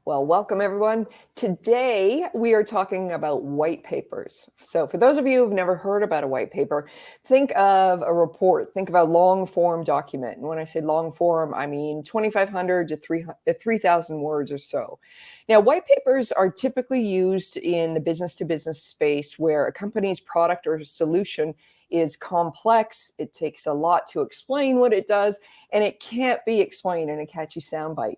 Well, welcome everyone. Today we are talking about white papers. So for those of you who've never heard about a white paper, think of a report, think of a long form document. And when I say long form, I mean 2,500 to 3,000 words or so. Now, white papers are typically used in the business to business space where a company's product or solution is complex. It takes a lot to explain what it does, and it can't be explained in a catchy soundbite.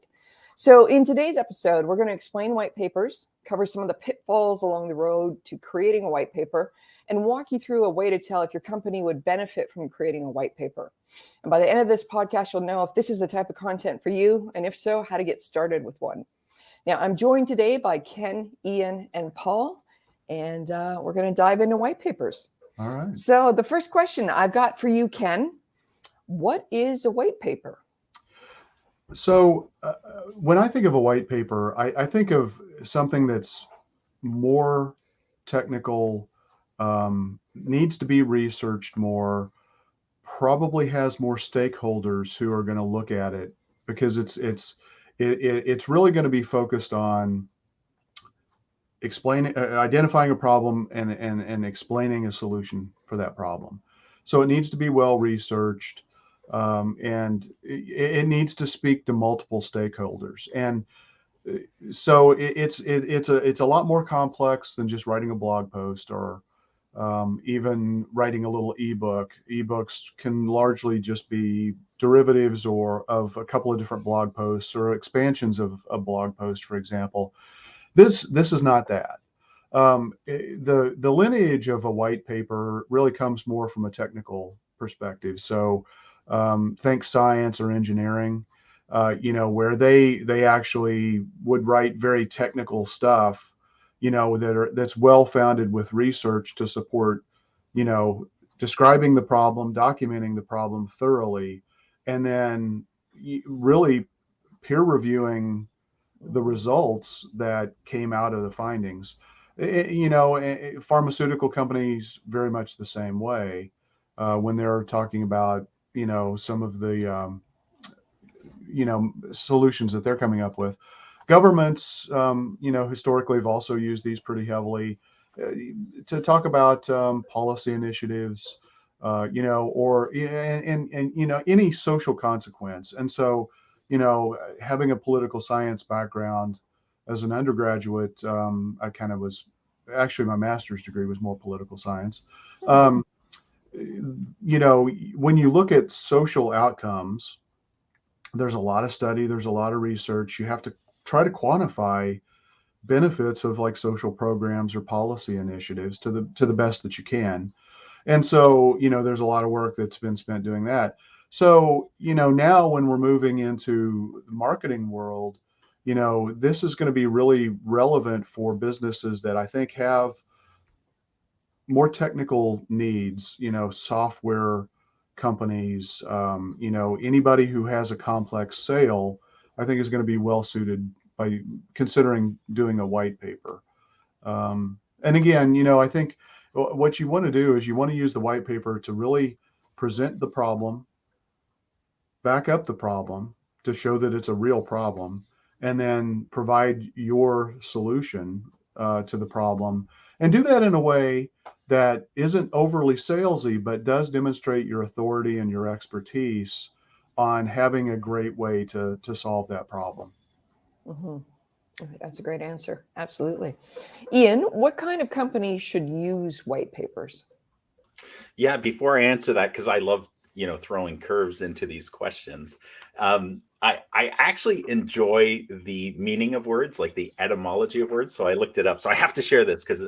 So in today's episode, we're going to explain white papers, cover some of the pitfalls along the road to creating a white paper, and walk you through a way to tell if your company would benefit from creating a white paper. And by the end of this podcast, you'll know if this is the type of content for you, and if so, how to get started with one. Now, I'm joined today by Ken, Ian, and Paul, and we're going to dive into white papers. All right. So the first question I've got for you, Ken, what is a white paper? So when I think of a white paper, I think of something that's more technical, needs to be researched more, probably has more stakeholders who are going to look at it, because it's really going to be focused on identifying a problem and explaining a solution for that problem. So it needs to be well researched. And it needs to speak to multiple stakeholders, and so it's a lot more complex than just writing a blog post or even writing a little ebook. Ebooks can largely just be derivatives or of a couple of different blog posts or expansions of a blog post, for example. This is not that. The lineage of a white paper really comes more from a technical perspective. So think science or engineering, where they actually would write very technical stuff, that's well founded with research to support, describing the problem, documenting the problem thoroughly, and then really peer reviewing the results that came out of the findings. Pharmaceutical companies very much the same way when they're talking about some of the solutions that they're coming up with. Governments historically have also used these pretty heavily to talk about policy initiatives, or any social consequence. And so having a political science background as an undergraduate, I kind of was actually, my master's degree was more political science. When you look at social outcomes, there's a lot of study, there's a lot of research. You have to try to quantify benefits of like social programs or policy initiatives to the best that you can. And so, there's a lot of work that's been spent doing that. So, now when we're moving into the marketing world, this is going to be really relevant for businesses that I think have more technical needs, software companies, anybody who has a complex sale, I think is going to be well suited by considering doing a white paper. And again, I think what you want to do is you want to use the white paper to really present the problem, back up the problem to show that it's a real problem, and then provide your solution to the problem, and do that in a way that isn't overly salesy, but does demonstrate your authority and your expertise on having a great way to solve that problem. Mm-hmm. That's a great answer. Absolutely. Ian, what kind of companies should use white papers? Yeah, before I answer that, because I love, throwing curves into these questions. I actually enjoy the meaning of words, like the etymology of words. So I looked it up. So I have to share this because,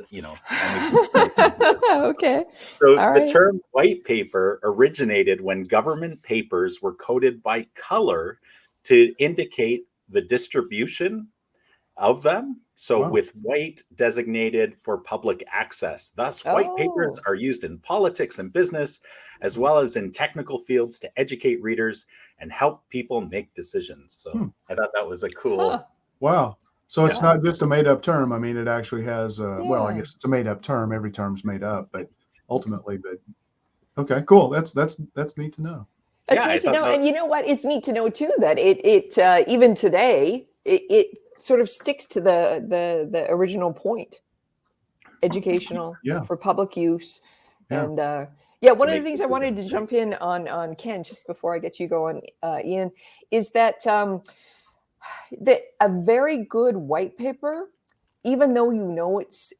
Okay. So the term white paper originated when government papers were coded by color to indicate the distribution of them. So with white designated for public access. Thus, white papers are used in politics and business, as well as in technical fields to educate readers and help people make decisions. So I thought that was a cool. Wow. So it's not just a made up term. I mean, it actually has, well, I guess it's a made up term. Every term's made up, but ultimately, okay, cool. That's neat to know. It's neat to know. And you know what? It's neat to know too, that it even today, it sort of sticks to the original point, educational Yeah. for public use. Yeah. And yeah, one of the make things I good wanted to decisions. jump in on Ken, just before I get you going, Ian, is that that a very good white paper, even though you know it's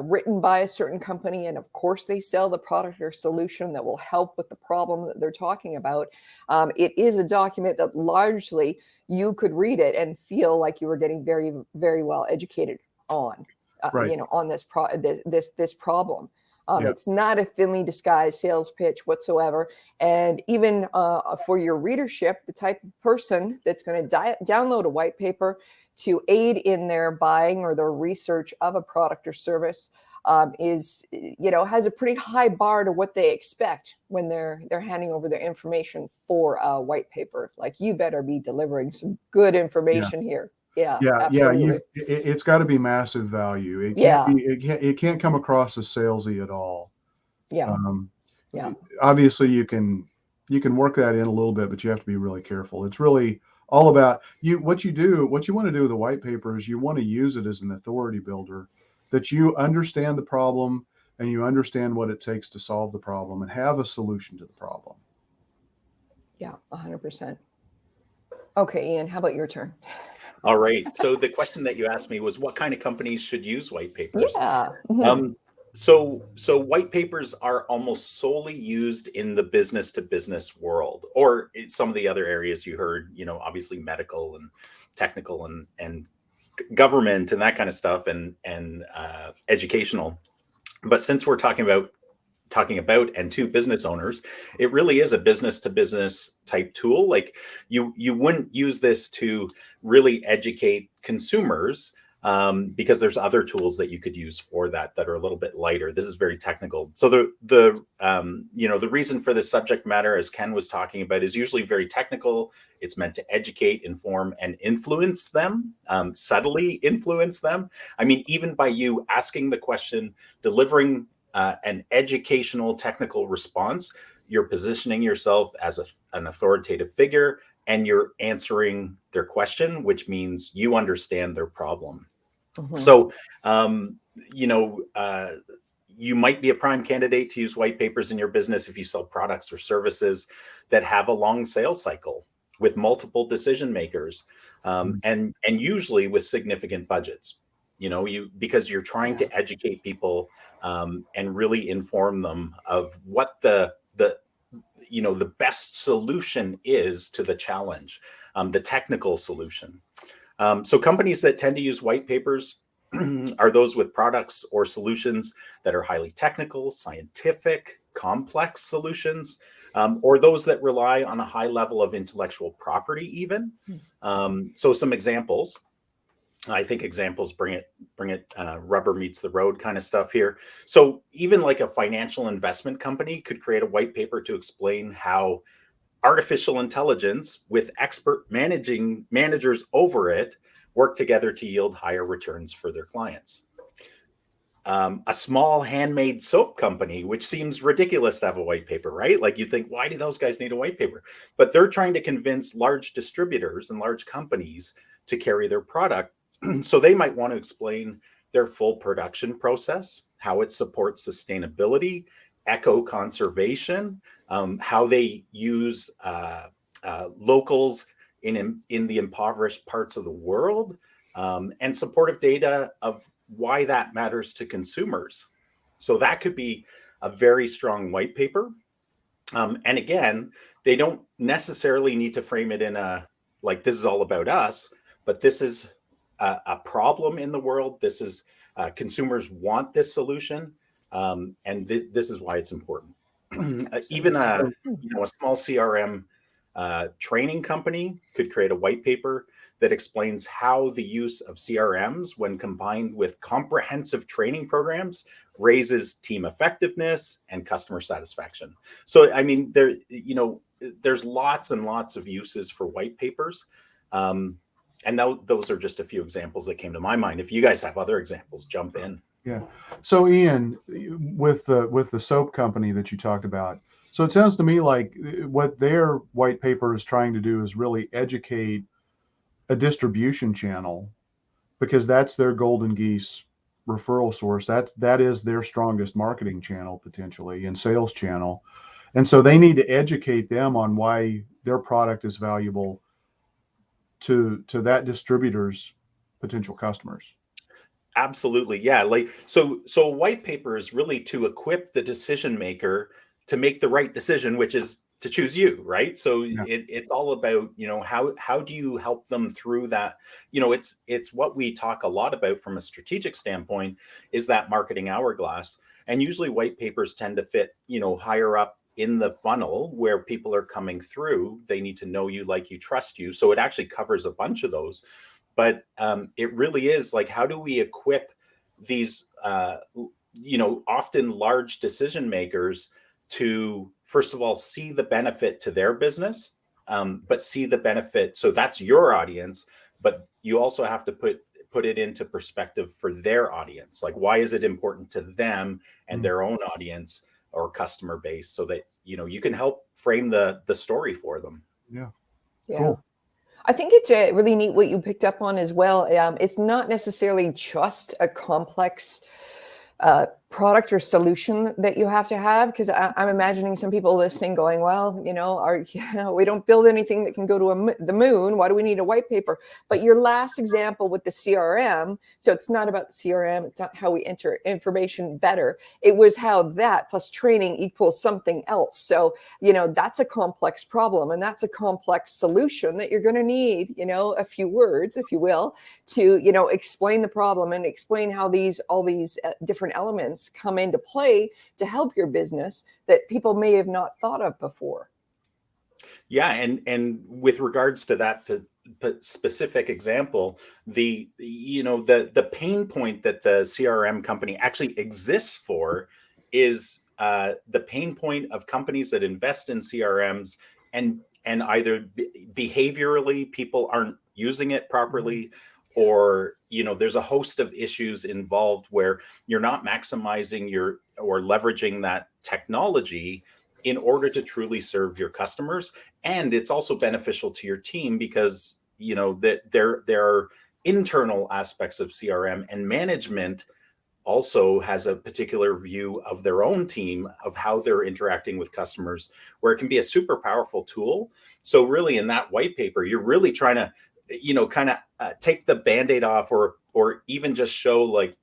written by a certain company, and of course they sell the product or solution that will help with the problem that they're talking about, it is a document that largely you could read it and feel like you were getting very, very well educated on, Right. you know, on this problem. Yeah. It's not a thinly disguised sales pitch whatsoever. And even for your readership, the type of person that's going to download a white paper to aid in their buying or their research of a product or service is, you know, has a pretty high bar to what they expect when they're handing over their information for a white paper. Like, you better be delivering some good information here. Yeah, absolutely. It's got to be massive value. It can't Yeah. be. It can't come across as salesy at all. Yeah. Yeah. Obviously, you can work that in a little bit, but you have to be really careful. It's really all about you. What you want to do with a white paper is you want to use it as an authority builder, that you understand the problem and you understand what it takes to solve the problem and have a solution to the problem. Yeah, 100%. Okay, Ian, how about your turn? All right. So the question that you asked me was, what kind of companies should use white papers? Yeah. So white papers are almost solely used in the business to business world, or in some of the other areas you heard, you know, obviously medical and technical and government and that kind of stuff, and educational. But since we're talking about and to business owners, it really is a business to business type tool. Like, you wouldn't use this to really educate consumers, because there's other tools that you could use for that are a little bit lighter. This is very technical. So the reason for this subject matter, as Ken was talking about, is usually very technical. It's meant to educate, inform, and influence them, subtly influence them. I mean, even by you asking the question, delivering an educational technical response, you're positioning yourself as an authoritative figure, and you're answering their question, which means you understand their problem. So, you might be a prime candidate to use white papers in your business if you sell products or services that have a long sales cycle with multiple decision makers, and usually with significant budgets. You know, because you're trying to educate people, and really inform them of what the best solution is to the challenge, the technical solution. So companies that tend to use white papers are those with products or solutions that are highly technical, scientific, complex solutions, or those that rely on a high level of intellectual property even. So some examples. I think examples bring it rubber meets the road kind of stuff here. So even like a financial investment company could create a white paper to explain how artificial intelligence with expert managers over it work together to yield higher returns for their clients. A small handmade soap company, which seems ridiculous to have a white paper, right? Like, you think, why do those guys need a white paper? But they're trying to convince large distributors and large companies to carry their product. So they might want to explain their full production process, how it supports sustainability, eco-conservation, how they use locals in the impoverished parts of the world, and supportive data of why that matters to consumers. So that could be a very strong white paper. And again, they don't necessarily need to frame it in like, this is all about us, but this is a problem in the world. This is consumers want this solution, and this is why it's important. Even a small CRM training company could create a white paper that explains how the use of CRMs, when combined with comprehensive training programs, raises team effectiveness and customer satisfaction. So, I mean, there's lots and lots of uses for white papers. And those are just a few examples that came to my mind. If you guys have other examples, jump in. Yeah. So Ian, with the soap company that you talked about, so it sounds to me like what their white paper is trying to do is really educate a distribution channel because that's their golden geese referral source. That is their strongest marketing channel potentially and sales channel. And so they need to educate them on why their product is valuable to that distributor's potential customers. Absolutely. Yeah. Like, so a white paper is really to equip the decision maker to make the right decision, which is to choose you, right? So Yeah. it's all about, how do you help them through that? It's what we talk a lot about from a strategic standpoint, is that marketing hourglass. And usually white papers tend to fit, higher up in the funnel where people are coming through. They need to know you, like you, trust you. So it actually covers a bunch of those. But it really is like, how do we equip these, often large decision makers to, first of all, see the benefit to their business, but see the benefit. So that's your audience, but you also have to put it into perspective for their audience. Like, why is it important to them and their own audience or customer base, so that, you can help frame the story for them. Yeah. Yeah. Cool. I think it's really neat what you picked up on as well. It's not necessarily just a complex product or solution that you have to have, because I'm imagining some people listening going, well, we don't build anything that can go to the moon. Why do we need a white paper? But your last example with the CRM, so it's not about the CRM, it's not how we enter information better. It was how that plus training equals something else. So, that's a complex problem, and that's a complex solution that you're going to need, a few words, if you will, to, explain the problem and explain how all these different elements come into play to help your business that people may have not thought of before. Yeah, and with regards to that specific example, the pain point that the CRM company actually exists for is the pain point of companies that invest in CRMs and either behaviorally people aren't using it properly, or there's a host of issues involved where you're not maximizing or leveraging that technology in order to truly serve your customers. And it's also beneficial to your team because that there are internal aspects of CRM, and management also has a particular view of their own team, of how they're interacting with customers, where it can be a super powerful tool. So really, in that white paper, you're really trying to kind of take the Band-Aid off, or even just show, like,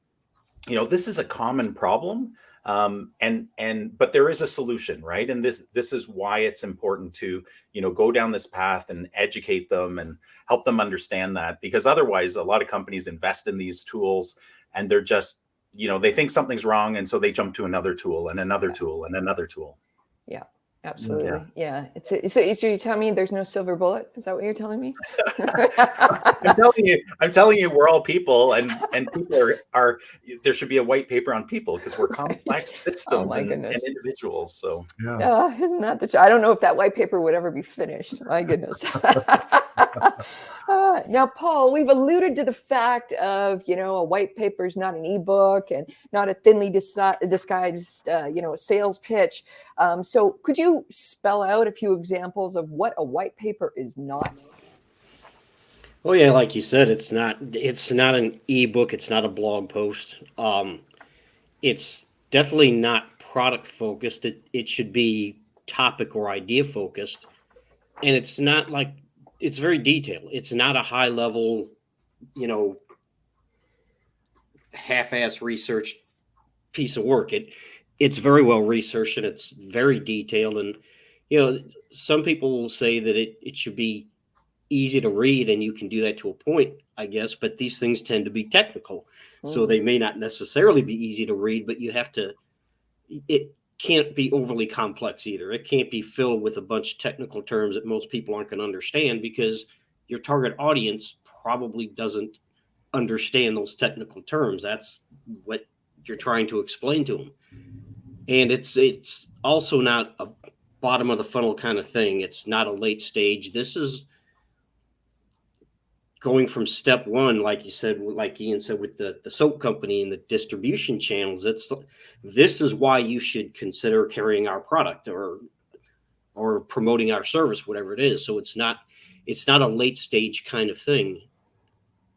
this is a common problem, but there is a solution, right? And this is why it's important to go down this path and educate them and help them understand that, because otherwise a lot of companies invest in these tools and they're just they think something's wrong, and so they jump to another tool and another tool and another tool. Yeah. Absolutely. Yeah. So you're telling me there's no silver bullet? Is that what you're telling me? I'm telling you, we're all people, and people are there should be a white paper on people, because we're complex systems and individuals. So isn't that the I don't know if that white paper would ever be finished. My goodness. Now, Paul, we've alluded to the fact of, a white paper is not an ebook and not a thinly disguised, sales pitch. So could you spell out a few examples of what a white paper is not? Oh yeah, like you said, it's not an ebook, it's not a blog post. It's definitely not product focused. It should be topic or idea focused. And it's not like, it's very detailed. It's not a high level, half-ass researched piece of work. It's very well researched, and it's very detailed. And some people will say that it should be easy to read, and you can do that to a point, I guess, but these things tend to be technical. So they may not necessarily be easy to read, but it can't be overly complex either. It can't be filled with a bunch of technical terms that most people aren't going to understand, because your target audience probably doesn't understand those technical terms. That's what you're trying to explain to them. And it's also not a bottom of the funnel kind of thing. It's not a late stage. This is going from step one, like you said, like Ian said, with the soap company and the distribution channels. This is why you should consider carrying our product or promoting our service, whatever it is. So it's not a late stage kind of thing.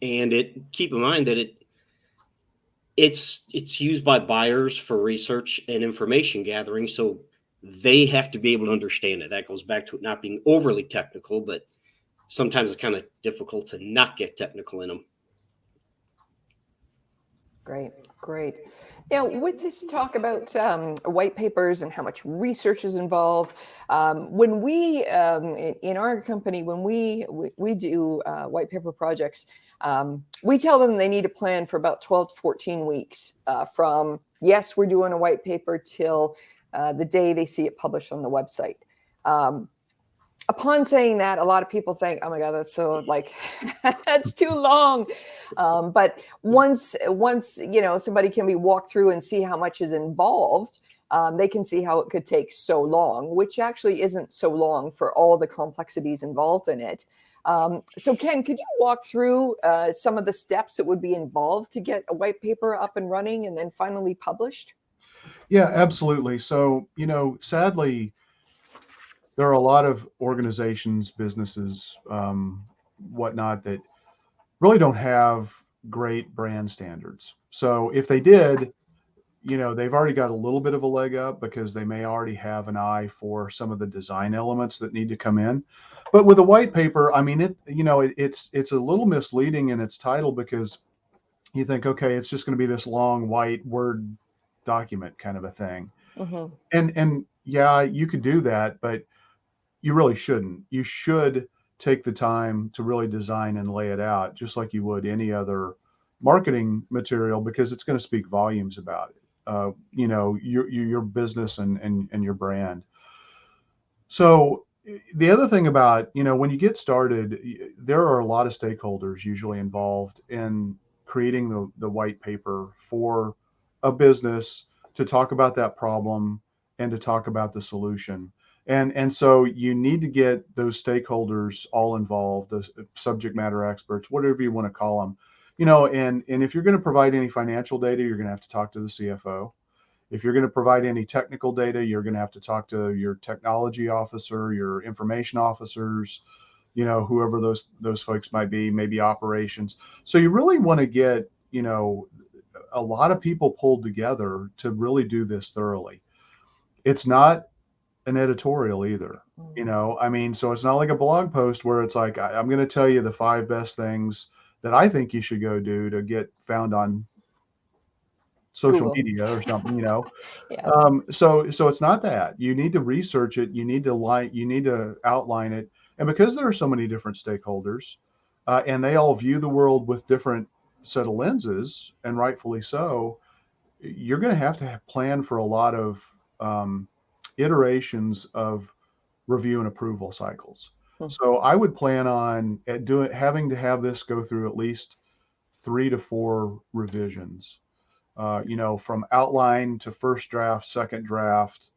And keep in mind that it's used by buyers for research and information gathering, so they have to be able to understand it. That goes back to it not being overly technical, but sometimes it's kind of difficult to not get technical in them. Great, great. Now, with this talk about white papers and how much research is involved, when we in our company, when we do white paper projects, we tell them they need to plan for about 12 to 14 weeks from yes, we're doing a white paper till the day they see it published on the website. Upon saying that, a lot of people think, "Oh my God, that's so like that's too long." But once somebody can be walked through and see how much is involved, they can see how it could take so long, which actually isn't so long for all the complexities involved in it. So, Ken, could you walk through some of the steps that would be involved to get a white paper up and running and then finally published? Yeah, absolutely. So, sadly, there are a lot of organizations, businesses, whatnot, that really don't have great brand standards. So if they did, they've already got a little bit of a leg up because they may already have an eye for some of the design elements that need to come in. But with a white paper, I mean, it's a little misleading in its title because you think, okay, it's just going to be this long white Word document kind of a thing. Mm-hmm. And yeah, you could do that, but you really shouldn't. You should take the time to really design and lay it out just like you would any other marketing material, because it's going to speak volumes about it. Your business and your brand. So the other thing about, when you get started, there are a lot of stakeholders usually involved in creating the white paper for a business to talk about that problem and to talk about the solution. And so you need to get those stakeholders all involved, the subject matter experts, whatever you want to call them, and if you're going to provide any financial data, you're going to have to talk to the CFO. If you're going to provide any technical data, you're going to have to talk to your technology officer, your information officers, whoever those folks might be, maybe operations. So you really want to get, a lot of people pulled together to really do this thoroughly. It's not an editorial either, I mean, so it's not like a blog post where it's like, I'm going to tell you the 5 best things that I think you should go do to get found on social Google. media or something, Yeah. so it's not that. You need to research it. You need to outline it. And because there are so many different stakeholders, and they all view the world with different set of lenses, and rightfully so, you're going to have plan for a lot of iterations of review and approval cycles. So I would plan on having to have this go through at least 3 to 4 revisions. From outline to first draft, second draft,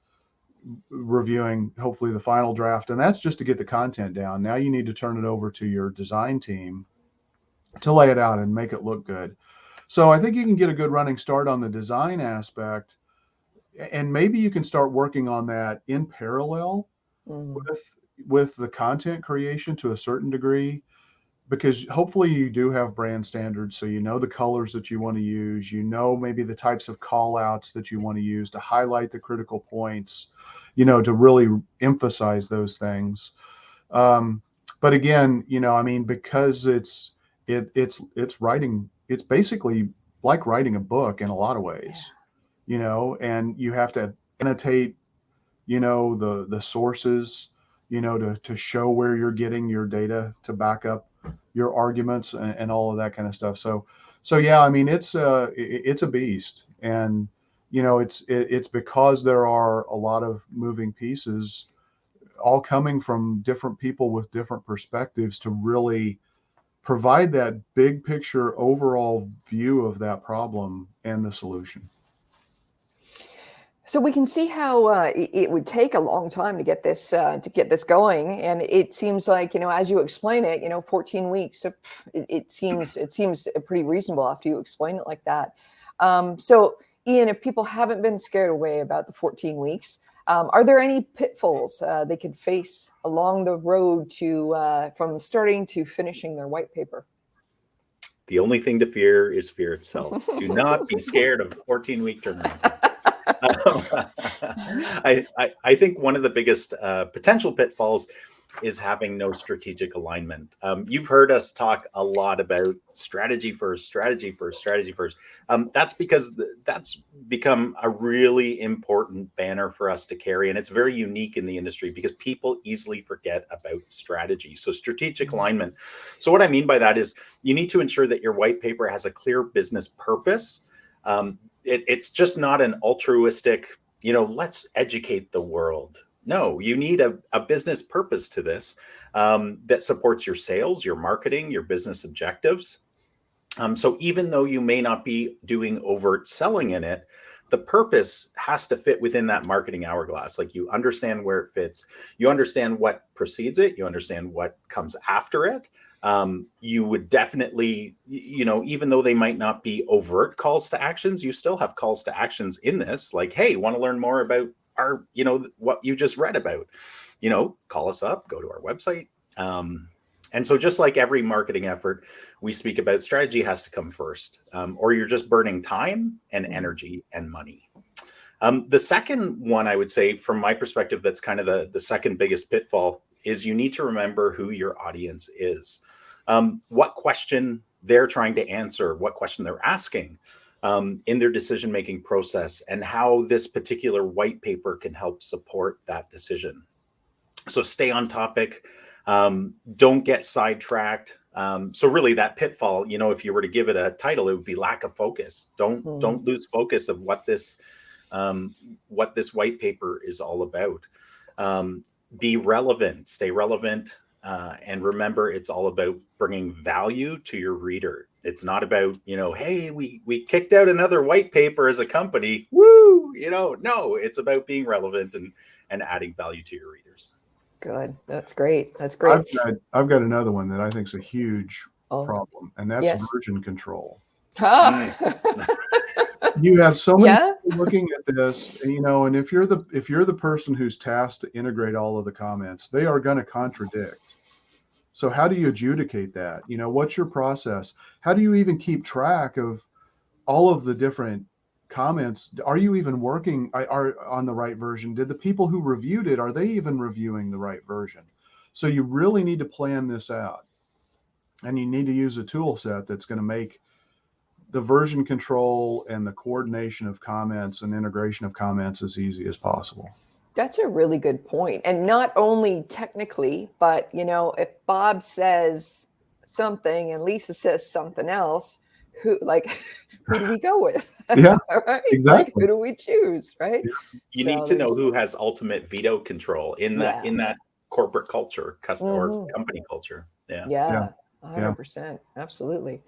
reviewing hopefully the final draft. And that's just to get the content down. Now you need to turn it over to your design team to lay it out and make it look good. So I think you can get a good running start on the design aspect, and maybe you can start working on that in parallel with the content creation to a certain degree, because hopefully you do have brand standards. So the colors that you want to use, maybe the types of call outs that you want to use to highlight the critical points, to really emphasize those things. But again, I mean, because it's writing, it's basically like writing a book in a lot of ways, and you have to annotate, the sources, to show where you're getting your data to back up your arguments and all of that kind of stuff. So yeah, I mean, it's a beast, and it's because there are a lot of moving pieces, all coming from different people with different perspectives, to really provide that big picture overall view of that problem and the solution. So we can see how it would take a long time to get this going, and it seems like, as you explain it, 14 weeks. So it seems pretty reasonable after you explain it like that. So Ian, if people haven't been scared away about the 14 weeks, are there any pitfalls they could face along the road to from starting to finishing their white paper? The only thing to fear is fear itself. Do not be scared of 14-week turnaround time. I think one of the biggest potential pitfalls is having no strategic alignment. You've heard us talk a lot about strategy first, strategy first, strategy first. That's because that's become a really important banner for us to carry. And it's very unique in the industry because people easily forget about strategy. So strategic alignment. So what I mean by that is you need to ensure that your white paper has a clear business purpose. It's just not an altruistic, let's educate the world. No, you need a business purpose to this that supports your sales, your marketing, your business objectives. So even though you may not be doing overt selling in it, the purpose has to fit within that marketing hourglass. Like you understand where it fits, you understand what precedes it, you understand what comes after it. You would definitely, even though they might not be overt calls to actions, you still have calls to actions in this. Like, hey, want to learn more about our, what you just read about, call us up, go to our website. And so just like every marketing effort, we speak about strategy has to come first, or you're just burning time and energy and money. The second one I would say from my perspective, that's kind of the second biggest pitfall is you need to remember who your audience is, what question they're trying to answer, what question they're asking in their decision-making process, and how this particular white paper can help support that decision. So stay on topic, don't get sidetracked. So really that pitfall, if you were to give it a title, it would be lack of focus. Don't lose focus of what this white paper is all about. Be relevant, stay relevant, and remember it's all about bringing value to your reader. It's not about, hey, we kicked out another white paper as a company. Woo! No, it's about being relevant and adding value to your readers. Good. That's great. That's great. I've got another one that I think is a huge problem, and that's version control. You have so many people looking at this, and if you're the person who's tasked to integrate all of the comments, they are going to contradict. So how do you adjudicate that? What's your process? How do you even keep track of all of the different comments? Are you even working on the right version? Did the people who reviewed it, are they even reviewing the right version? So you really need to plan this out, and you need to use a tool set that's going to make the version control and the coordination of comments and integration of comments as easy as possible. That's a really good point. And not only technically, but if Bob says something and Lisa says something else, who do we go with? Yeah, right? Exactly. Like, who do we choose? Right. You need to know who has ultimate veto control in that corporate culture, or company culture. Yeah. 100%. Absolutely.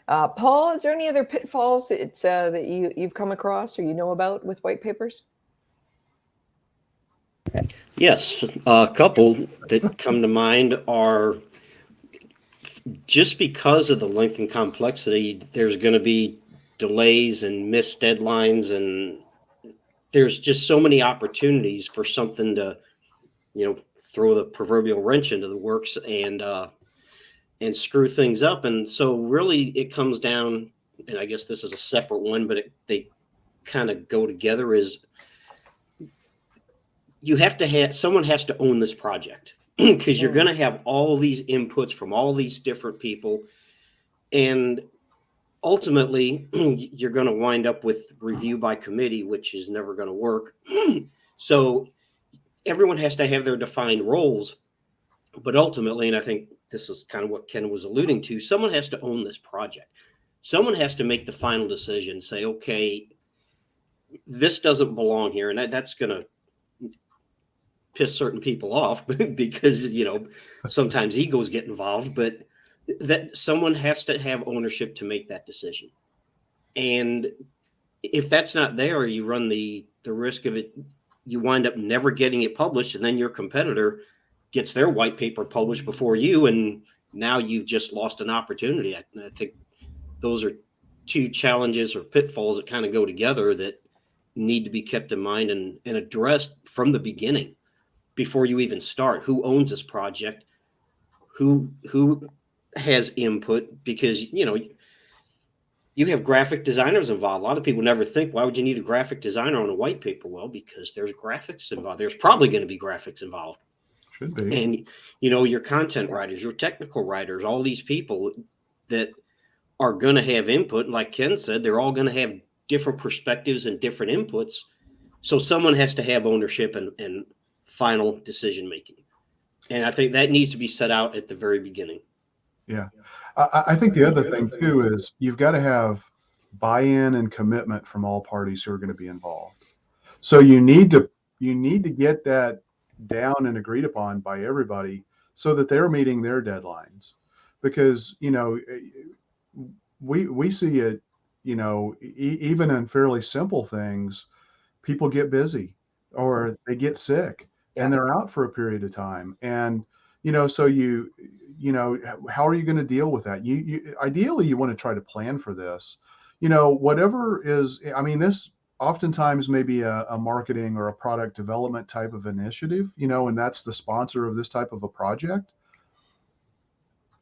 Paul, is there any other pitfalls that you've come across or about with white papers? Yes, a couple that come to mind are just because of the length and complexity, there's going to be delays and missed deadlines, and there's just so many opportunities for something to, throw the proverbial wrench into the works and screw things up. And so really it comes down, and I guess this is a separate one, but they kind of go together, is someone has to own this project because you're going to have all these inputs from all these different people. And ultimately you're going to wind up with review by committee, which is never going to work. So everyone has to have their defined roles, but ultimately, and I think this is kind of what Ken was alluding to, someone has to own this project. Someone has to make the final decision, say, okay, this doesn't belong here. And that's going to piss certain people off because, sometimes egos get involved, but that someone has to have ownership to make that decision. And if that's not there, you run the risk of it. You wind up never getting it published, and then your competitor gets their white paper published before you, and now you've just lost an opportunity. I think those are two challenges or pitfalls that kind of go together that need to be kept in mind and addressed from the beginning before you even start. Who owns this project? Who has input? Because You have graphic designers involved. A lot of people never think, why would you need a graphic designer on a white paper? Well, because there's graphics involved. There's probably going to be graphics involved. Should be. And, your content writers, your technical writers, all these people that are going to have input. Like Ken said, they're all going to have different perspectives and different inputs. So someone has to have ownership and final decision making. And I think that needs to be set out at the very beginning. Yeah. I think the other thing too is you've got to have buy-in and commitment from all parties who are going to be involved. So you need to get that down and agreed upon by everybody so that they're meeting their deadlines. Because, we see it, even in fairly simple things, people get busy or they get sick and they're out for a period of time. And, so how are you going to deal with that? You ideally you want to try to plan for this, whatever is, this oftentimes may be a marketing or a product development type of initiative, and that's the sponsor of this type of a project.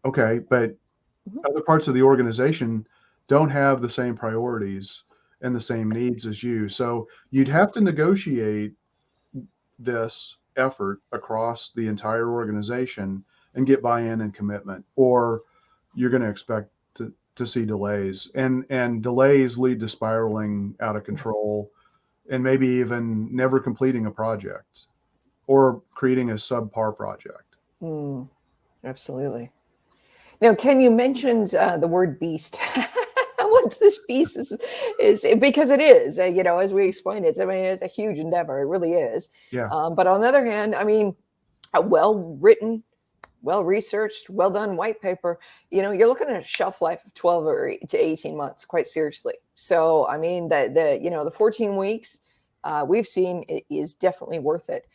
Okay. But other parts of the organization don't have the same priorities and the same needs as you. So you'd have to negotiate this effort across the entire organization and get buy-in and commitment, or you're going to expect to see delays, and delays lead to spiraling out of control and maybe even never completing a project or creating a subpar project. Absolutely. Now, Ken, you mentioned the word beast. What's this beast is because it is, as we explained it. It's a huge endeavor. It really is. Yeah. But on the other hand, a well-written, well-researched, well-done white paper, you're looking at a shelf life of 12 to 18 months, quite seriously. So, the 14 weeks we've seen is definitely worth it.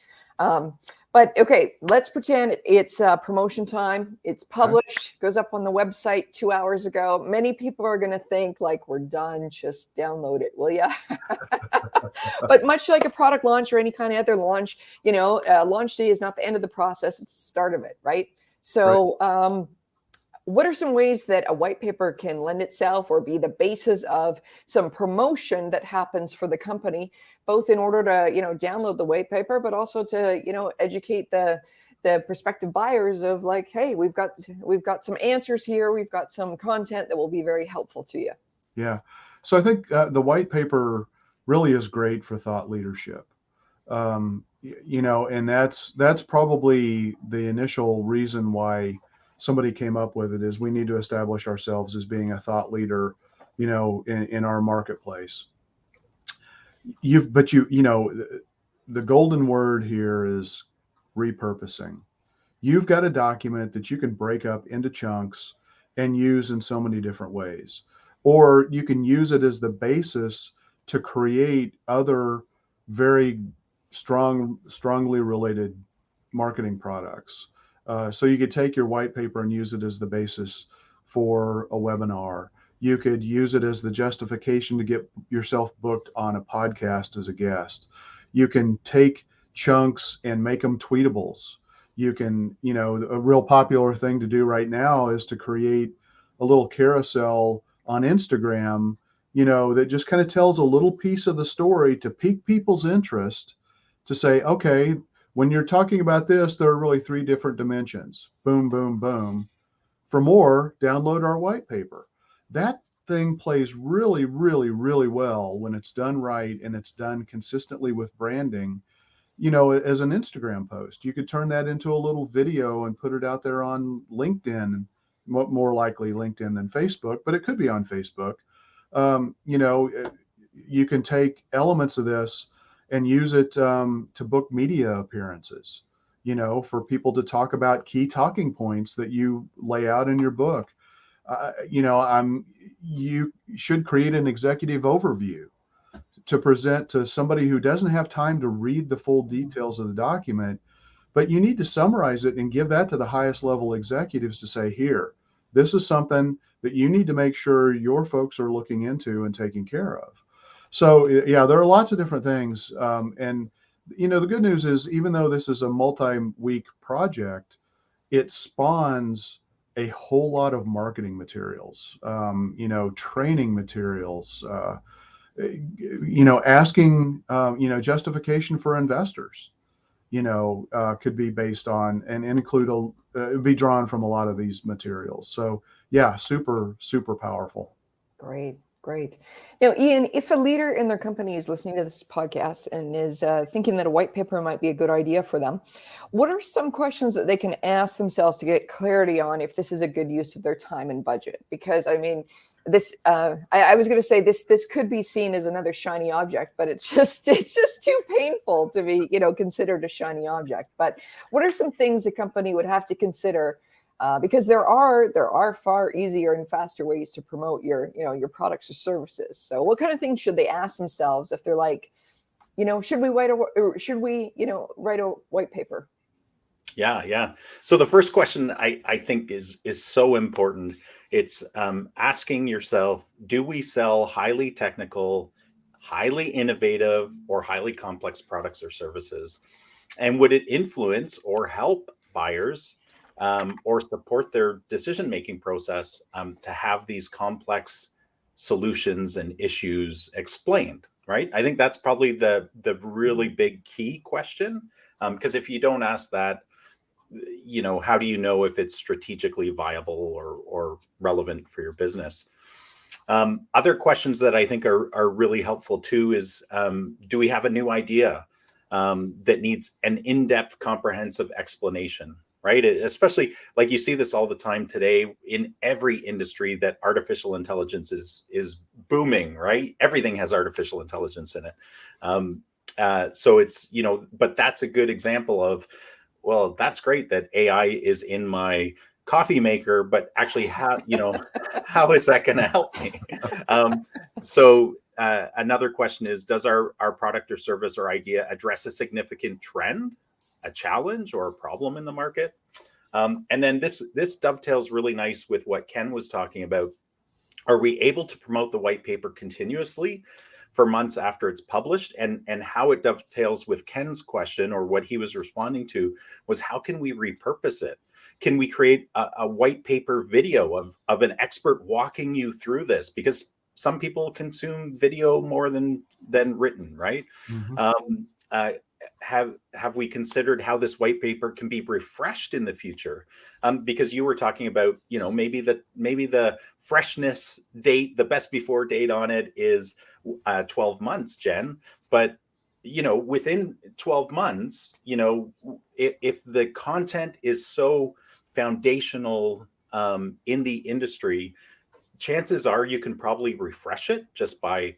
But okay, let's pretend it's promotion time. It's published, goes up on the website 2 hours ago. Many people are going to think like, we're done, just download it, will ya? But much like a product launch or any kind of other launch, launch day is not the end of the process, it's the start of it, right? So what are some ways that a white paper can lend itself or be the basis of some promotion that happens for the company, both in order to, download the white paper, but also to, educate the prospective buyers of like, hey, we've got some answers here. We've got some content that will be very helpful to you. Yeah. So I think the white paper really is great for thought leadership. And that's probably the initial reason why somebody came up with it, is we need to establish ourselves as being a thought leader, in our marketplace. The golden word here is repurposing. You've got a document that you can break up into chunks and use in so many different ways, or you can use it as the basis to create other very strongly related marketing products. So you could take your white paper and use it as the basis for a webinar. You could use it as the justification to get yourself booked on a podcast as a guest. You can take chunks and make them tweetables. You can, a real popular thing to do right now is to create a little carousel on Instagram, that just kind of tells a little piece of the story to pique people's interest, to say, okay, when you're talking about this, there are really 3 different dimensions. Boom, boom, boom. For more, download our white paper. That thing plays really, really, really well when it's done right and it's done consistently with branding, as an Instagram post. You could turn that into a little video and put it out there on LinkedIn, more likely LinkedIn than Facebook, but it could be on Facebook. You can take elements of this and use it to book media appearances, for people to talk about key talking points that you lay out in your book. You should create an executive overview to present to somebody who doesn't have time to read the full details of the document, but you need to summarize it and give that to the highest level executives to say, here, this is something that you need to make sure your folks are looking into and taking care of. So yeah, there are lots of different things. And the good news is, even though this is a multi-week project, it spawns a whole lot of marketing materials, training materials, asking, justification for investors, could be based on and include be drawn from a lot of these materials. So yeah, super, super powerful. Great, great. Now, Ian, if a leader in their company is listening to this podcast and is thinking that a white paper might be a good idea for them, what are some questions that they can ask themselves to get clarity on if this is a good use of their time and budget? Because I mean, I was going to say this could be seen as another shiny object, but it's just too painful to be considered a shiny object. But what are some things a company would have to consider? Because there are far easier and faster ways to promote your products or services. So what kind of things should they ask themselves if they're like, should we write a white paper? Yeah. So the first question I think is so important. It's asking yourself, do we sell highly technical, highly innovative, or highly complex products or services? And would it influence or help buyers or support their decision-making process to have these complex solutions and issues explained, right? I think that's probably the really big key question. Because if you don't ask that, how do you know if it's strategically viable or relevant for your business? Other questions that I think are really helpful too is, do we have a new idea that needs an in-depth, comprehensive explanation, right? Especially like you see this all the time today in every industry, that artificial intelligence is booming, right? Everything has artificial intelligence in it. So it's, but that's a good example of, well, that's great that AI is in my coffee maker, but actually how is that going to help me? Another question is, does our product or service or idea address a significant trend, a challenge, or a problem in the market? And then this dovetails really nice with what Ken was talking about. Are we able to promote the white paper continuously for months after it's published? And how it dovetails with Ken's question, or what he was responding to, was how can we repurpose it? Can we create a white paper video of an expert walking you through this? Because some people consume video more than written, right? Mm-hmm. Have we considered how this white paper can be refreshed in the future? Because you were talking about, maybe the freshness date, the best before date on it is 12 months, Jen. But, within 12 months, if the content is so foundational in the industry, chances are you can probably refresh it just by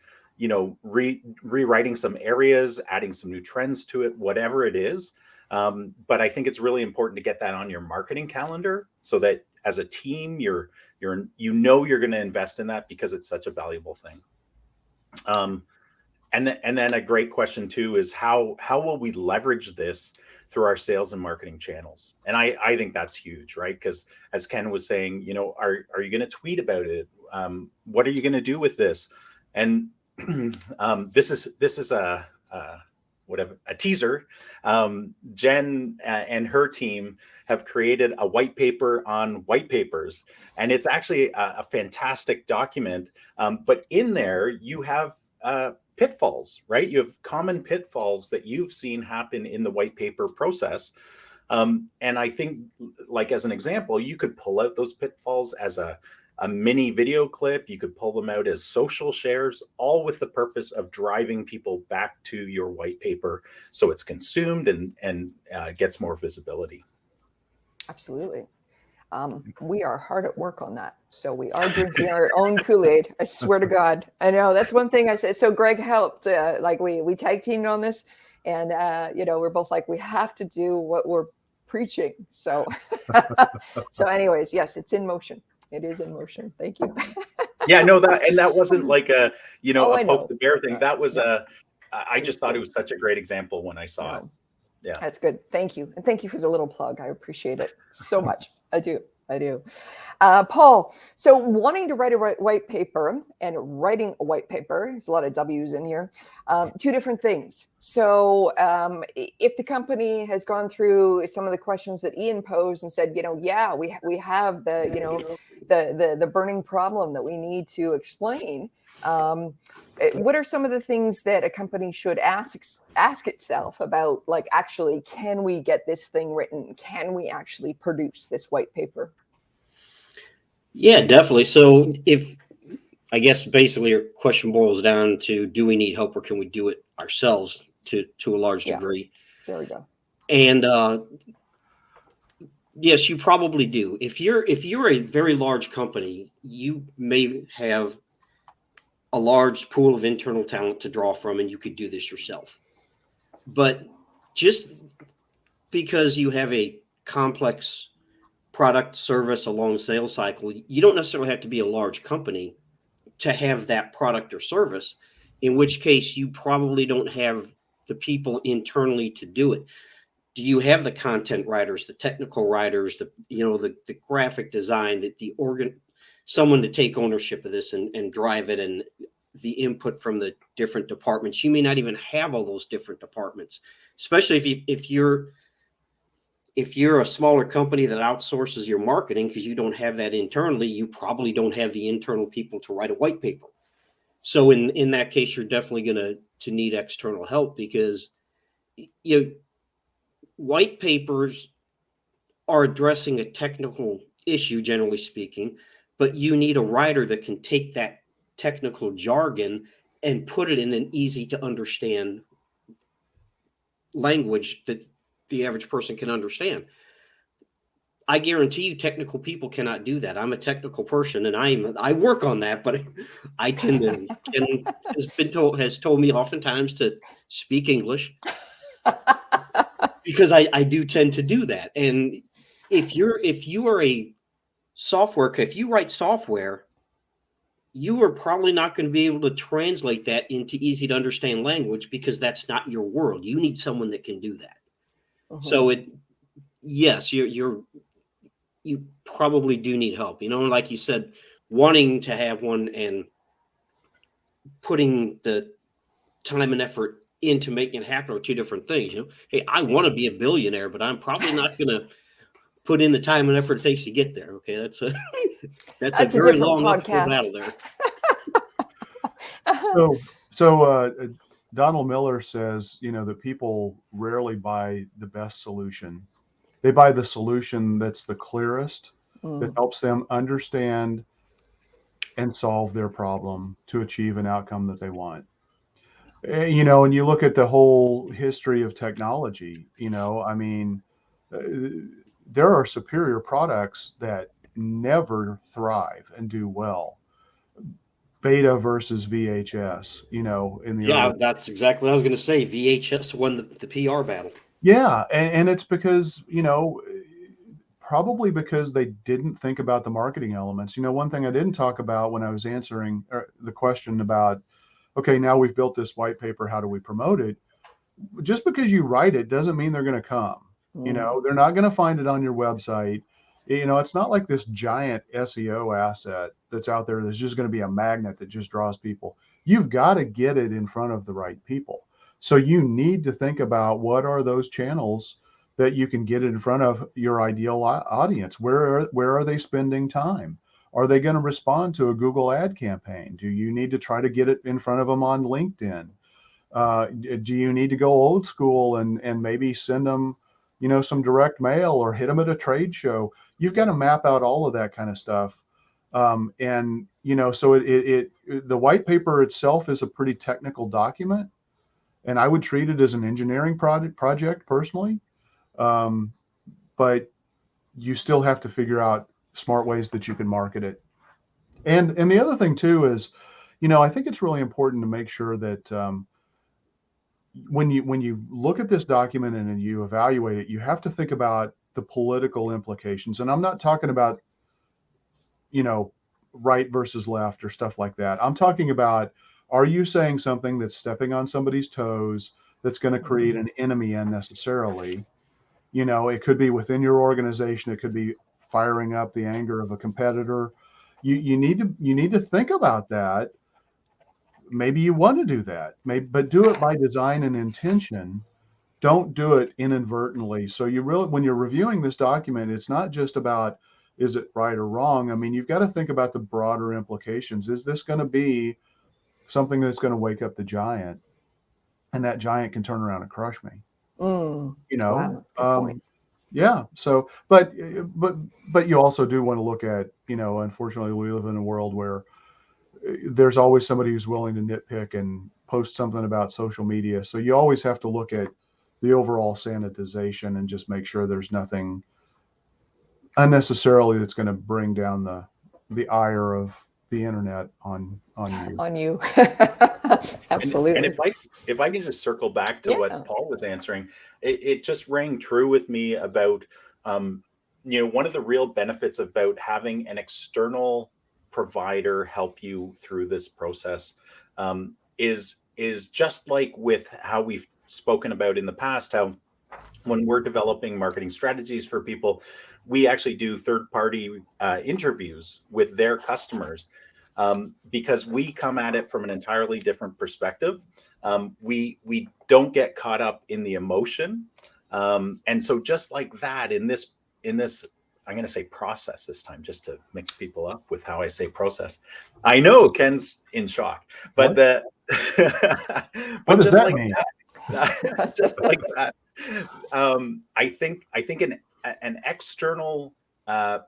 rewriting some areas, adding some new trends to it, whatever it is. But I think it's really important to get that on your marketing calendar, so that as a team, you're going to invest in that because it's such a valuable thing. And then a great question too is how will we leverage this through our sales and marketing channels? And I think that's huge, right? Because as Ken was saying, are you going to tweet about it? What are you going to do with this? And this is a teaser. Jen and her team have created a white paper on white papers, and it's actually a fantastic document. But in there you have pitfalls, right? You have common pitfalls that you've seen happen in the white paper process. And I think, like, as an example, you could pull out those pitfalls as a mini video clip. You could pull them out as social shares, all with the purpose of driving people back to your white paper so it's consumed and gets more visibility. Absolutely. We are hard at work on that. So we are drinking our own Kool-Aid. I swear to God. I know that's one thing I said. So Greg helped, we tag teamed on this, and, we're both like, we have to do what we're preaching. So, anyways, yes, it's in motion. It is in motion. Thank you. Yeah, no, that wasn't like a poke the bear thing. That was I just thought it was such a great example when I saw it. Yeah, that's good. Thank you. And thank you for the little plug. I appreciate it so much. I do. Paul, so wanting to write a white paper and writing a white paper, there's a lot of W's in here, two different things. So if the company has gone through some of the questions that Ian posed and said, yeah, we have the, the burning problem that we need to explain. What are some of the things that a company should ask itself about, like, actually, can we get this thing written? Can we actually produce this white paper? Yeah, definitely. So I guess basically your question boils down to, do we need help or can we do it ourselves to a large degree? There we go. And yes, you probably do. If you're a very large company, you may have a large pool of internal talent to draw from, and you could do this yourself. But just because you have a complex product, service, a long sales cycle, you don't necessarily have to be a large company to have that product or service, in which case you probably don't have the people internally to do it. Do you have the content writers, the technical writers, the graphic design, someone to take ownership of this and drive it, and the input from the different departments? You may not even have all those different departments, especially if you're a smaller company that outsources your marketing because you don't have that internally. You probably don't have the internal people to write a white paper. So in that case, you're definitely going to need external help, because white papers are addressing a technical issue, generally speaking, but you need a writer that can take that technical jargon and put it in an easy to understand language that the average person can understand. I guarantee you technical people cannot do that. I'm a technical person and I work on that, but I tend to, Ken has told me oftentimes to speak English because I do tend to do that. And if you are a software, if you write software, you are probably not going to be able to translate that into easy to understand language, because that's not your world. You need someone that can do that. Mm-hmm. So yes, you probably do need help, like you said, wanting to have one and putting the time and effort into making it happen are two different things. Hey, I want to be a billionaire, but I'm probably not going to put in the time and effort it takes to get there. Okay. That's a very long uphill battle there. So Donald Miller says, that people rarely buy the best solution. They buy the solution that's the clearest, that helps them understand and solve their problem to achieve an outcome that they want. And you look at the whole history of technology, there are superior products that never thrive and do well. Beta versus VHS, that's exactly what I was going to say. VHS won the PR battle. Yeah. And it's because, probably because they didn't think about the marketing elements. One thing I didn't talk about when I was answering the question about, okay, now we've built this white paper, how do we promote it? Just because you write it doesn't mean they're going to come. They're not going to find it on your website. It's not like this giant SEO asset that's out there that's just going to be a magnet that just draws people. You've got to get it in front of the right people. So you need to think about, what are those channels that you can get it in front of your ideal audience? Where are they spending time? Are they going to respond to a Google ad campaign? Do you need to try to get it in front of them on LinkedIn? Do you need to go old school and maybe send them, some direct mail, or hit them at a trade show? You've got to map out all of that kind of stuff. So the white paper itself is a pretty technical document, and I would treat it as an engineering project personally. But you still have to figure out smart ways that you can market it. And the other thing too is, I think it's really important to make sure that when you look at this document and you evaluate it, you have to think about the political implications. And I'm not talking about, right versus left or stuff like that. I'm talking about, are you saying something that's stepping on somebody's toes, that's going to create an enemy unnecessarily? It could be within your organization. It could be firing up the anger of a competitor. You need to think about that maybe you want to do that, but do it by design and intention. Don't do it inadvertently. So you really, when you're reviewing this document, it's not just about, is it right or wrong? I mean, you've got to think about the broader implications. Is this going to be something that's going to wake up the giant, and that giant can turn around and crush me? Wow, good point. Yeah. So, but you also do want to look at, unfortunately, we live in a world where there's always somebody who's willing to nitpick and post something about social media. So you always have to look at the overall sanitization and just make sure there's nothing unnecessarily that's going to bring down the ire of the internet on you. On you. Absolutely. And if I can just circle back to what Paul was answering, it just rang true with me about one of the real benefits about having an external provider help you through this process is just like with how we've spoken about in the past, how when we're developing marketing strategies for people, we actually do third-party interviews with their customers because we come at it from an entirely different perspective. We don't get caught up in the emotion, and so just like that in this, I'm going to say process this time, just to mix people up with how I say process. I know Ken's in shock, but what does that mean? Just like that. I think an external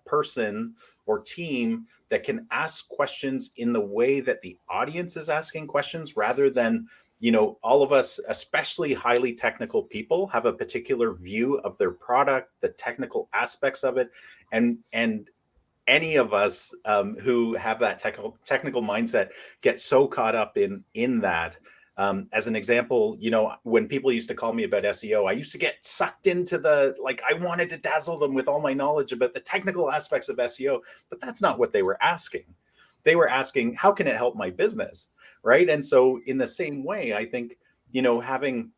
person or team that can ask questions in the way that the audience is asking questions, rather than, all of us, especially highly technical people, have a particular view of their product, the technical aspects of it, and any of us who have that technical mindset get so caught up in that. As an example, when people used to call me about SEO, I used to get sucked into I wanted to dazzle them with all my knowledge about the technical aspects of SEO, but that's not what they were asking. They were asking, how can it help my business? Right. And so in the same way, I think, having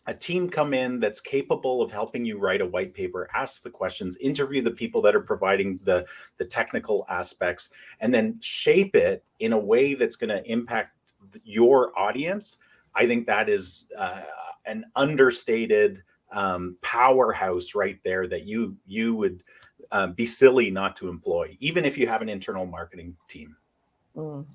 a team come in that's capable of helping you write a white paper, ask the questions, interview the people that are providing the technical aspects, and then shape it in a way that's going to impact your audience. I think that is an understated powerhouse right there that you would be silly not to employ, even if you have an internal marketing team.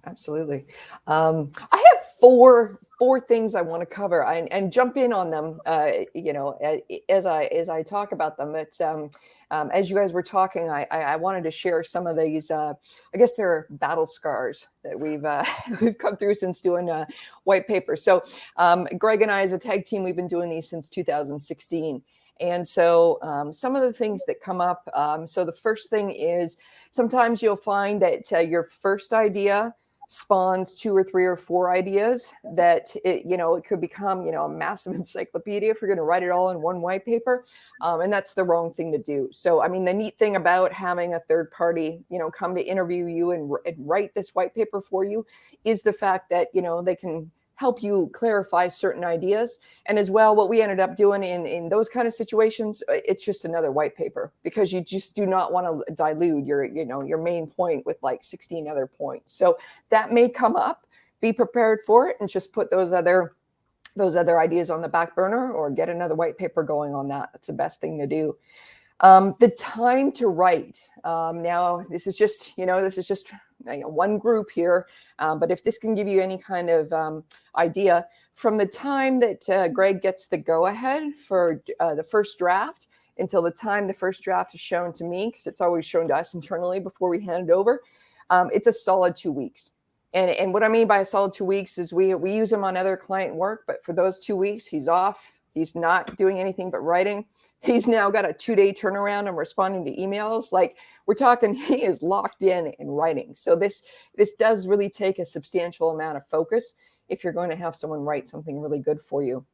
Absolutely. I have four things I want to cover and jump in on them. As I talk about them. It's as you guys were talking, I wanted to share some of these. I guess they're battle scars that we've come through since doing white paper. So Greg and I, as a tag team, we've been doing these since 2016. And so some of the things that come up. So the first thing is sometimes you'll find that your first idea spawns 2 or 3 or 4 ideas that it could become, a massive encyclopedia if you're going to write it all in one white paper. And that's the wrong thing to do. So, I mean, the neat thing about having a third party, come to interview you and write this white paper for you is the fact that, they can help you clarify certain ideas. And as well, what we ended up doing in those kind of situations, it's just another white paper, because you just do not want to dilute your main point with like 16 other points. So that may come up. Be prepared for it and just put those other ideas on the back burner, or get another white paper going on that. That's the best thing to do. The time to write. Now, this is just one group here, but if this can give you any kind of idea, from the time that Greg gets the go-ahead for the first draft until the time the first draft is shown to me, because it's always shown to us internally before we hand it over, it's a solid 2 weeks. And what I mean by a solid 2 weeks is we use him on other client work, but for those 2 weeks, he's off. He's not doing anything but writing. He's now got a 2-day turnaround and responding to emails. Like, we're talking, he is locked in writing. So this does really take a substantial amount of focus if you're going to have someone write something really good for you.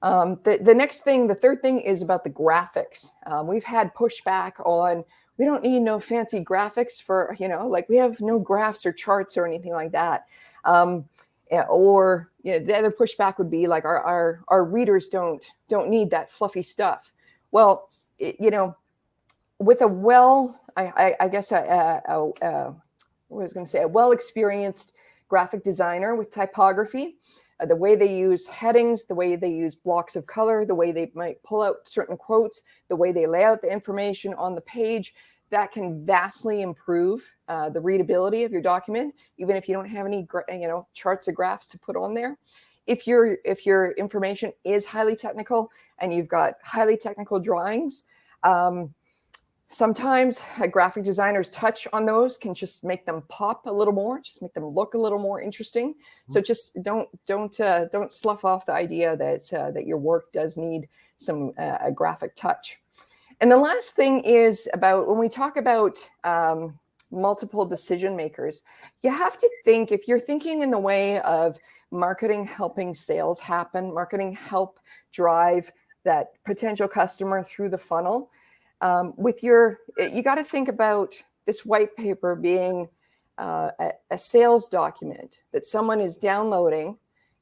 The third thing is about the graphics. We've had pushback on, we don't need no fancy graphics for, we have no graphs or charts or anything like that. The other pushback would be like our readers don't need that fluffy stuff. Well, with a well experienced graphic designer with typography, the way they use headings, the way they use blocks of color, the way they might pull out certain quotes, the way they lay out the information on the page, that can vastly improve the readability of your document, even if you don't have any charts or graphs to put on there. If your information is highly technical and you've got highly technical drawings, sometimes graphic designers' touch on those can just make them pop a little more, just make them look a little more interesting. So just don't slough off the idea that your work does need some a graphic touch. And the last thing is about when we talk about multiple decision makers, you have to think, if you're thinking in the way of marketing helping sales happen, marketing help drive that potential customer through the funnel, you got to think about this white paper being a sales document that someone is downloading,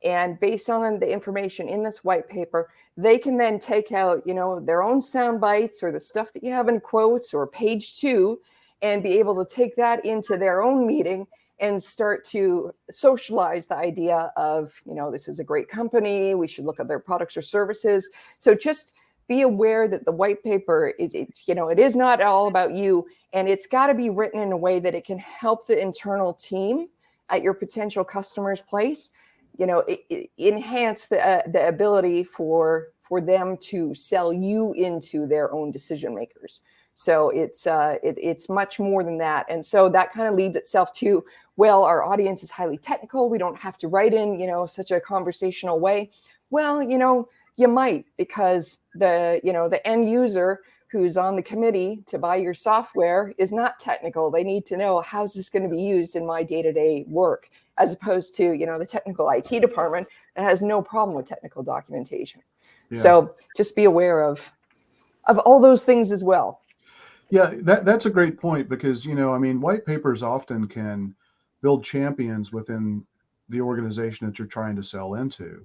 and based on the information in this white paper, they can then take out, their own sound bites or the stuff that you have in quotes or page 2, and be able to take that into their own meeting and start to socialize the idea of, this is a great company, we should look at their products or services. So just be aware that the white paper it is not all about you, and it's got to be written in a way that it can help the internal team at your potential customer's place, enhance the ability for them to sell you into their own decision makers. So it's much more than that. And so that kind of leads itself to, well, our audience is highly technical, we don't have to write in, such a conversational way. Well, you might, because the end user who's on the committee to buy your software is not technical. They need to know, how's this going to be used in my day-to-day work, as opposed to, the technical IT department that has no problem with technical documentation. Yeah. So just be aware of all those things as well. Yeah, that's a great point, because, white papers often can build champions within the organization that you're trying to sell into.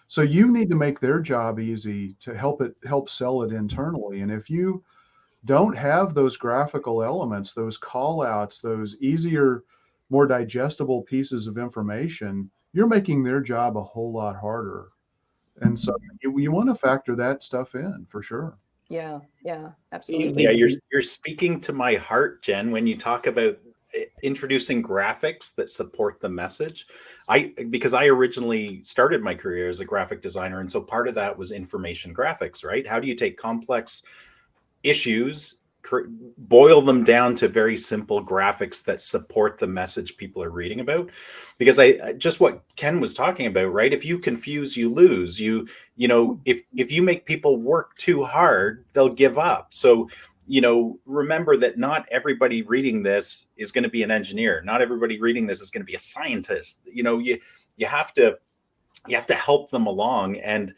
So you need to make their job easy to help sell it internally. And if you don't have those graphical elements, those call outs, those easier, more digestible pieces of information, you're making their job a whole lot harder. And so you want to factor that stuff in for sure. Yeah, absolutely. Yeah, you're speaking to my heart, Jen, when you talk about introducing graphics that support the message. Because I originally started my career as a graphic designer, and so part of that was information graphics, right? How do you take complex issues, boil them down to very simple graphics that support the message people are reading about? Because I just what Ken was talking about, right? If you confuse, you lose. If you make people work too hard, they'll give up. So remember that not everybody reading this is going to be an engineer. Not everybody reading this is going to be a scientist. You have to help them along. And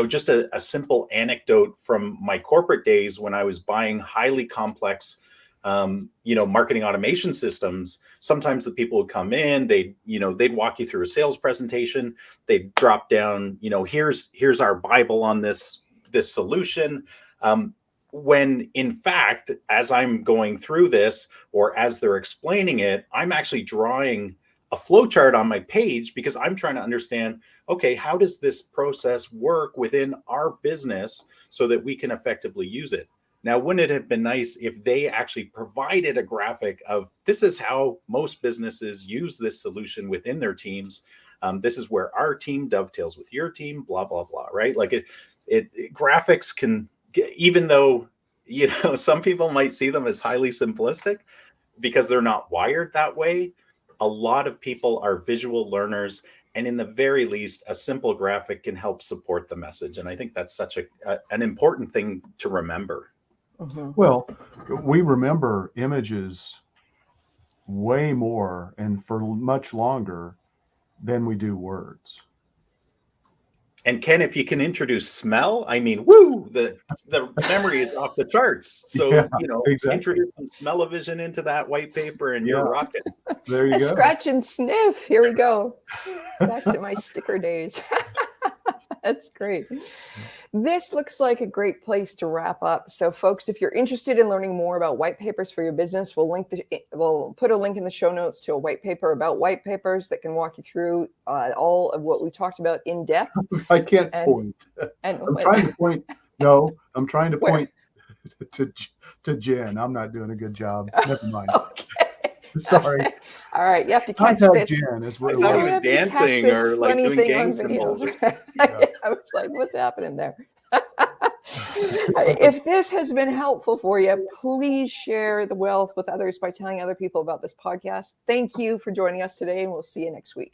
just a simple anecdote from my corporate days when I was buying highly complex, marketing automation systems. Sometimes the people would come in, they'd walk you through a sales presentation. They'd drop down, here's our Bible on this solution. When in fact, as I'm going through this, or as they're explaining it, I'm actually drawing a flow chart on my page, because I'm trying to understand, okay, how does this process work within our business so that we can effectively use it? Now, wouldn't it have been nice if they actually provided a graphic of, this is how most businesses use this solution within their teams. This is where our team dovetails with your team, blah, blah, blah, right? Like graphics can, even though, some people might see them as highly simplistic because they're not wired that way, a lot of people are visual learners, and in the very least, a simple graphic can help support the message. And I think that's such an important thing to remember. Mm-hmm. Well, we remember images way more and for much longer than we do words. And Ken, if you can introduce smell, I mean, woo, the memory is off the charts. So, exactly. Introduce some smell-o-vision into that white paper and you're rocking. There you go. Scratch and sniff. Here we go. Back to my sticker days. That's great. This looks like a great place to wrap up. So, folks, if you're interested in learning more about white papers for your business, we'll put a link in the show notes to a white paper about white papers that can walk you through all of what we talked about in depth. I can't point. And I'm trying to point. No, I'm trying to Where? point to Jen. I'm not doing a good job. Never mind. Okay. Sorry. Okay. All right. You have to catch Contact this. Jen is I where thought he You was have to catch dancing this or like funny doing thing gang on symbols. video. Yeah. I was like, what's happening there? If this has been helpful for you, please share the wealth with others by telling other people about this podcast. Thank you for joining us today, and we'll see you next week.